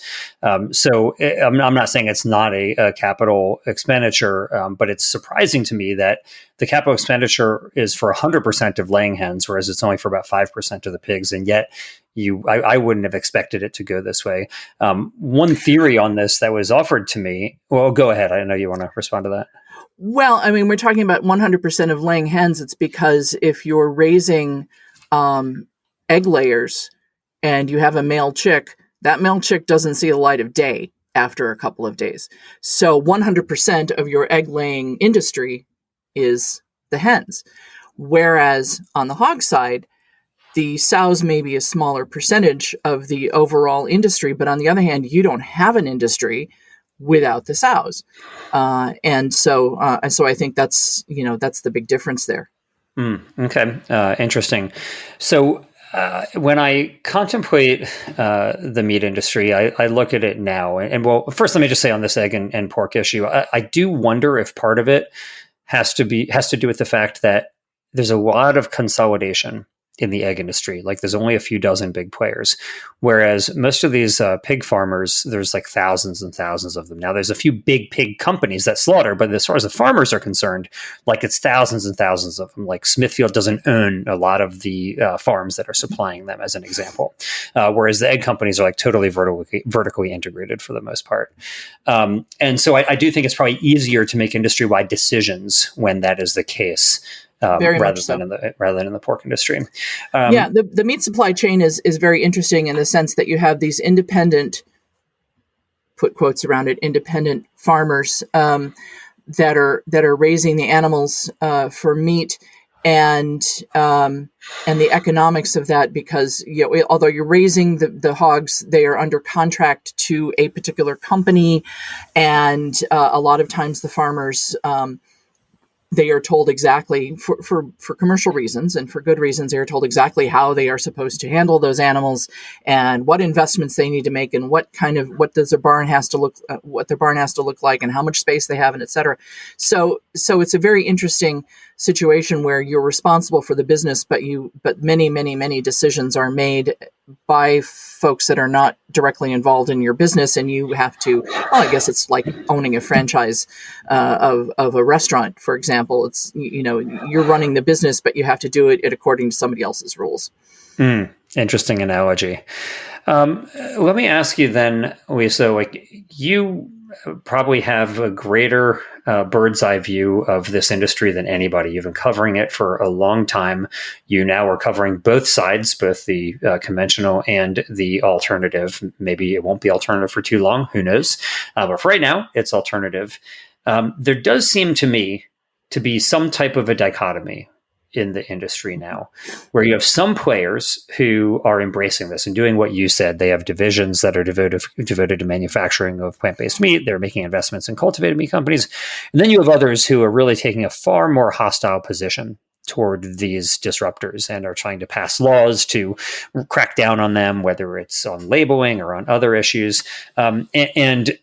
So I'm not saying it's not a capital expenditure, but it's surprising to me that the capital expenditure is for 100% of laying hens, whereas it's only for about 5% of the pigs. And yet I wouldn't have expected it to go this way. One theory on this that was offered to me, well, go ahead. I know you want to respond to that. Well, I mean, we're talking about 100% of laying hens. It's because if you're raising egg layers and you have a male chick, that male chick doesn't see the light of day after a couple of days. So 100% of your egg laying industry is the hens. Whereas on the hog side, the sows may be a smaller percentage of the overall industry, but on the other hand, you don't have an industry without the sows, and so I think that's the big difference there. Okay, interesting. So when I contemplate the meat industry, I look at it now, and well, first let me just say on this egg and pork issue, I do wonder if part of it has to do with the fact that there's a lot of consolidation in the egg industry. Like there's only a few dozen big players, whereas most of these pig farmers, there's like thousands and thousands of them. Now there's a few big pig companies that slaughter, but as far as the farmers are concerned, like it's thousands and thousands of them. Like Smithfield doesn't own a lot of the farms that are supplying them, as an example, whereas the egg companies are like totally vertically integrated for the most part. And so I do think it's probably easier to make industry-wide decisions when that is the case, rather than in the pork industry. The meat supply chain is very interesting in the sense that you have these independent, put quotes around it, independent farmers that are raising the animals for meat, and the economics of that, because although you're raising the hogs, they are under contract to a particular company, and a lot of times the farmers, they are told exactly, for commercial reasons and for good reasons, they are told exactly how they are supposed to handle those animals and what investments they need to make and what does their barn has to look, what their barn has to look like and how much space they have, and et cetera. So it's a very interesting situation where you're responsible for the business, but many decisions are made by folks that are not directly involved in your business, and you have to, well, I guess it's like owning a franchise of a restaurant, for example. It's, you're running the business, but you have to do it according to somebody else's rules. Interesting analogy. Let me ask you then, Lisa, like you probably have a greater bird's eye view of this industry than anybody. You've been covering it for a long time. You now are covering both sides, both the conventional and the alternative. Maybe it won't be alternative for too long. Who knows? But for right now, it's alternative. There does seem to me to be some type of a dichotomy in the industry now, where you have some players who are embracing this and doing what you said. They have divisions that are devoted to manufacturing of plant-based meat. They're making investments in cultivated meat companies. And then you have others who are really taking a far more hostile position toward these disruptors and are trying to pass laws to crack down on them, whether it's on labeling or on other issues. And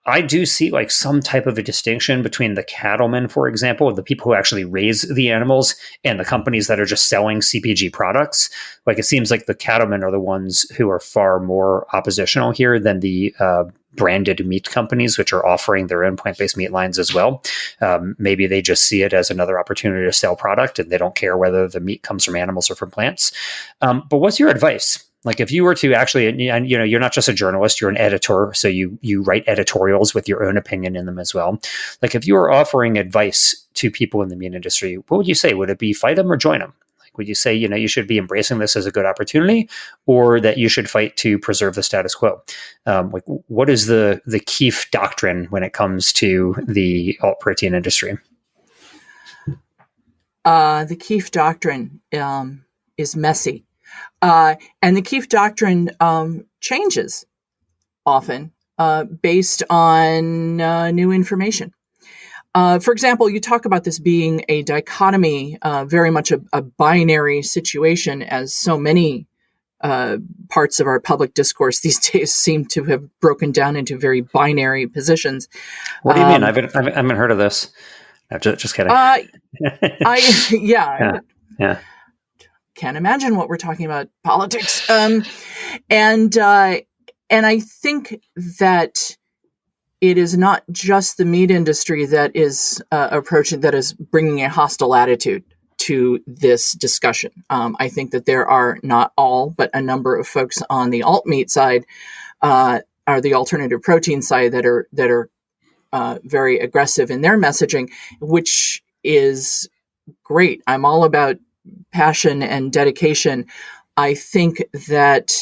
I do see like some type of a distinction between the cattlemen, for example, the people who actually raise the animals, and the companies that are just selling CPG products. Like it seems like the cattlemen are the ones who are far more oppositional here than the branded meat companies, which are offering their own plant-based meat lines as well. Maybe they just see it as another opportunity to sell product, and they don't care whether the meat comes from animals or from plants. But what's your advice? Like if you were to actually, and you're not just a journalist, you're an editor, so you write editorials with your own opinion in them as well. Like if you were offering advice to people in the meat industry, what would you say? Would it be fight them or join them? Like would you say, you should be embracing this as a good opportunity, or that you should fight to preserve the status quo? Like what is the Keefe doctrine when it comes to the alt protein industry? The Keefe doctrine is messy. And the Keefe doctrine changes often based on new information. For example, you talk about this being a dichotomy, very much a binary situation, as so many parts of our public discourse these days seem to have broken down into very binary positions. What do you mean? I haven't heard of this. No, just kidding. Yeah. Can't imagine what we're talking about, politics. And I think that it is not just the meat industry that is bringing a hostile attitude to this discussion. I think that there are not all, but a number of folks on the alt meat side, or the alternative protein side, that are very aggressive in their messaging, which is great. I'm all about passion and dedication. I think that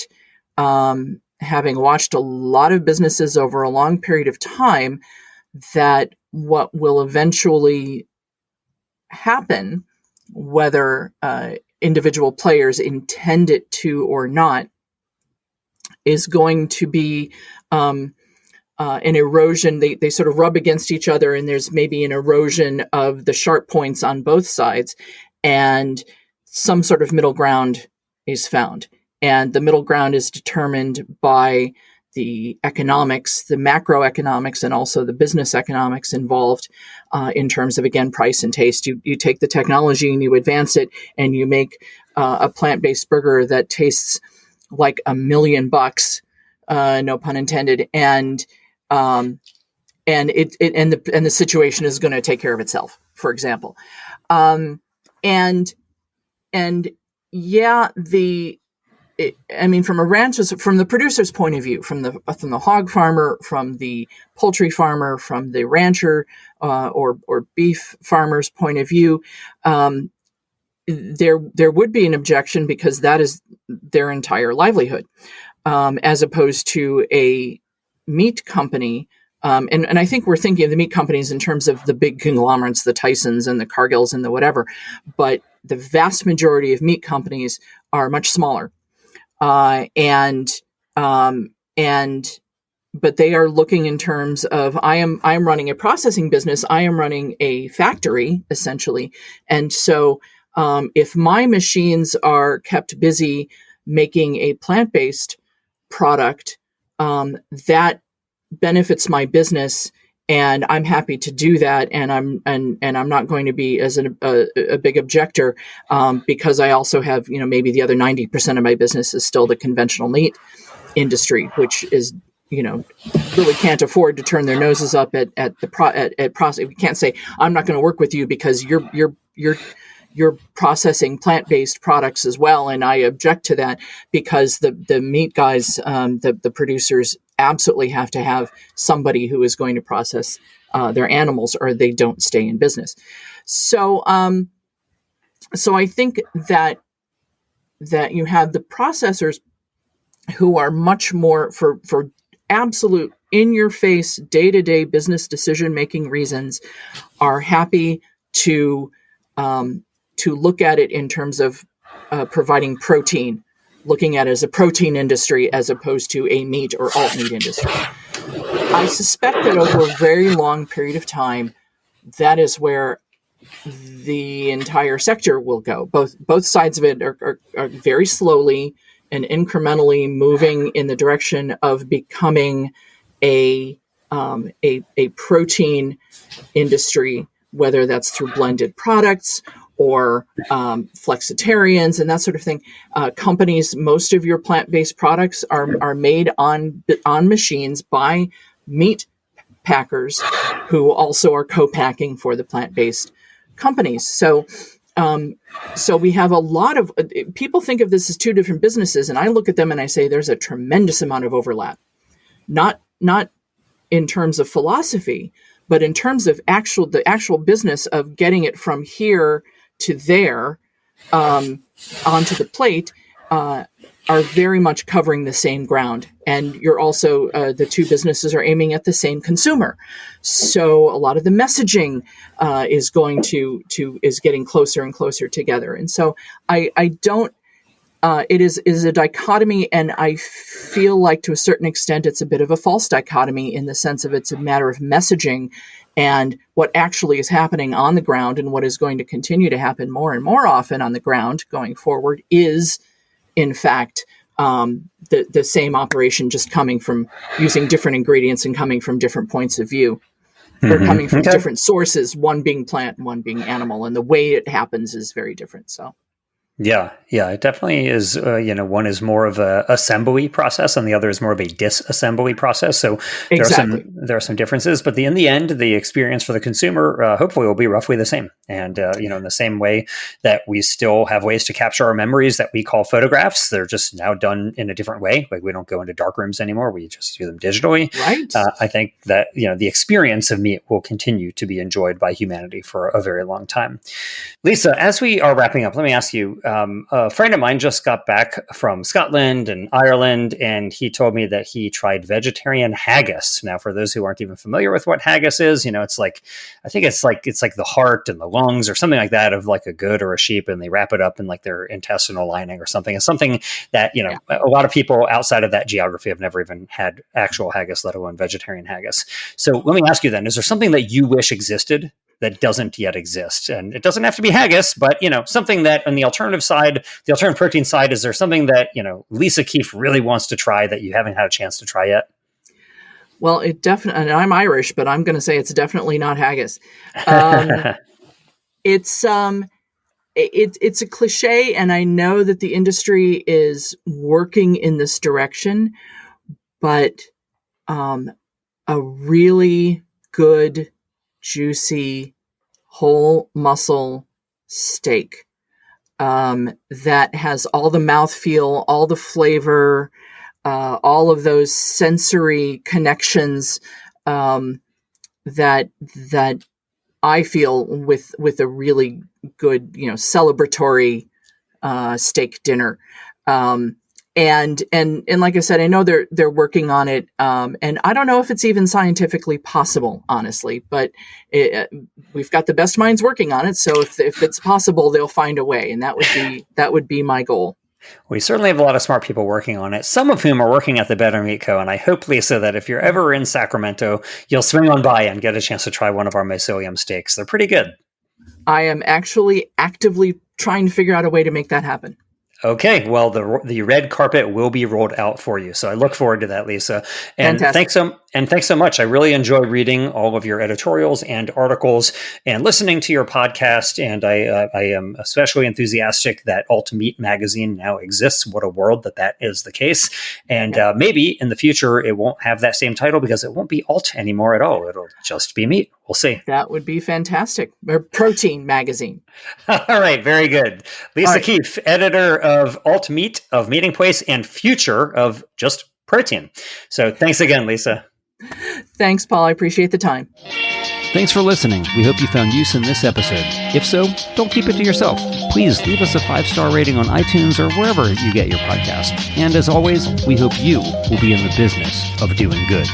having watched a lot of businesses over a long period of time, that what will eventually happen, whether individual players intend it to or not, is going to be an erosion. They sort of rub against each other, and there's maybe an erosion of the sharp points on both sides, and some sort of middle ground is found. And the middle ground is determined by the economics, the macroeconomics, and also the business economics involved in terms of, again, price and taste. You take the technology and you advance it, and you make a plant-based burger that tastes like $1,000,000, no pun intended, and the situation is going to take care of itself, for example. And yeah, from the producer's point of view, from the hog farmer, from the poultry farmer, from the rancher or beef farmer's point of view, there would be an objection because that is their entire livelihood, as opposed to a meat company. And I think we're thinking of the meat companies in terms of the big conglomerates, the Tysons and the Cargills and the whatever, but the vast majority of meat companies are much smaller. But they are looking in terms of, I am running a processing business. I am running a factory, essentially. And so if my machines are kept busy making a plant-based product, that benefits my business, and I'm happy to do that. And I'm not going to be as a big objector, because I also have, maybe the other 90% of my business is still the conventional meat industry, which is, really can't afford to turn their noses up at process. We can't say, I'm not going to work with you because you're processing plant-based products as well. And I object to that, because the meat guys, the producers, absolutely have to have somebody who is going to process their animals, or they don't stay in business. So I think that you have the processors who are much more for absolute in-your-face, day-to-day business decision-making reasons, are happy to look at it in terms of providing protein, looking at it as a protein industry as opposed to a meat or alt meat industry. I suspect that over a very long period of time, that is where the entire sector will go. Both sides of it are very slowly and incrementally moving in the direction of becoming a protein industry, whether that's through blended products or flexitarians and that sort of thing. Companies, most of your plant-based products are made on machines by meat packers who also are co-packing for the plant-based companies. So we have a lot of people think of this as two different businesses, and I look at them and I say there's a tremendous amount of overlap, not in terms of philosophy, but in terms of the actual business of getting it from here to there, onto the plate, are very much covering the same ground. And you're also, the two businesses are aiming at the same consumer. So a lot of the messaging is getting closer and closer together. And so I don't, it is a dichotomy, and I feel like to a certain extent it's a bit of a false dichotomy, in the sense of it's a matter of messaging, and what actually is happening on the ground, and what is going to continue to happen more and more often on the ground going forward is, in fact, the same operation, just coming from using different ingredients and coming from different points of view, or coming from different sources, one being plant and one being animal, and the way it happens is very different. So. Yeah, it definitely is. One is more of a assembly process, and the other is more of a disassembly process. So exactly. there are some differences, but in the end, the experience for the consumer hopefully will be roughly the same. And in the same way that we still have ways to capture our memories that we call photographs, they're just now done in a different way. Like, we don't go into dark rooms anymore; we just do them digitally. Right. I think that the experience of meat will continue to be enjoyed by humanity for a very long time. Lisa, as we are wrapping up, let me ask you. A friend of mine just got back from Scotland and Ireland, and he told me that he tried vegetarian haggis. Now, for those who aren't even familiar with what haggis is, it's like, I think it's like the heart and the lungs or something like that of like a goat or a sheep, and they wrap it up in like their intestinal lining or something. It's something that, a lot of people outside of that geography have never even had actual haggis, let alone vegetarian haggis. So let me ask you then, is there something that you wish existed that doesn't yet exist? And it doesn't have to be haggis, but, something that on the alternative side, the alternative protein side, is there something that, Lisa Keefe really wants to try that you haven't had a chance to try yet? Well, it definitely, and I'm Irish, but I'm going to say it's definitely not haggis. It's a cliche, and I know that the industry is working in this direction, but a really good, juicy, whole muscle steak that has all the mouthfeel, all the flavor, all of those sensory connections that I feel with a really good, celebratory steak dinner. And like I said, I know they're working on it, and I don't know if it's even scientifically possible, honestly. But we've got the best minds working on it, so if it's possible, they'll find a way, and that would be my goal. We certainly have a lot of smart people working on it, some of whom are working at the Better Meat Co. And I hope, Lisa, that if you're ever in Sacramento, you'll swing on by and get a chance to try one of our mycelium steaks. They're pretty good. I am actually actively trying to figure out a way to make that happen. Okay, well, the red carpet will be rolled out for you, so I look forward to that, Lisa. And thanks so much. I really enjoy reading all of your editorials and articles and listening to your podcast. And I am especially enthusiastic that Alt Meat magazine now exists. What a world that is the case. And maybe in the future it won't have that same title because it won't be Alt anymore at all. It'll just be Meat. We'll see. That would be fantastic. Or Protein magazine. All right, very good. Lisa Keefe, editor of Alt Meat, of Meatingplace, and future of Just Protein. So thanks again, Lisa. Thanks, Paul. I appreciate the time. Thanks for listening. We hope you found use in this episode. If so, don't keep it to yourself. Please leave us a 5-star rating on iTunes or wherever you get your podcast. And as always, we hope you will be in the business of doing good.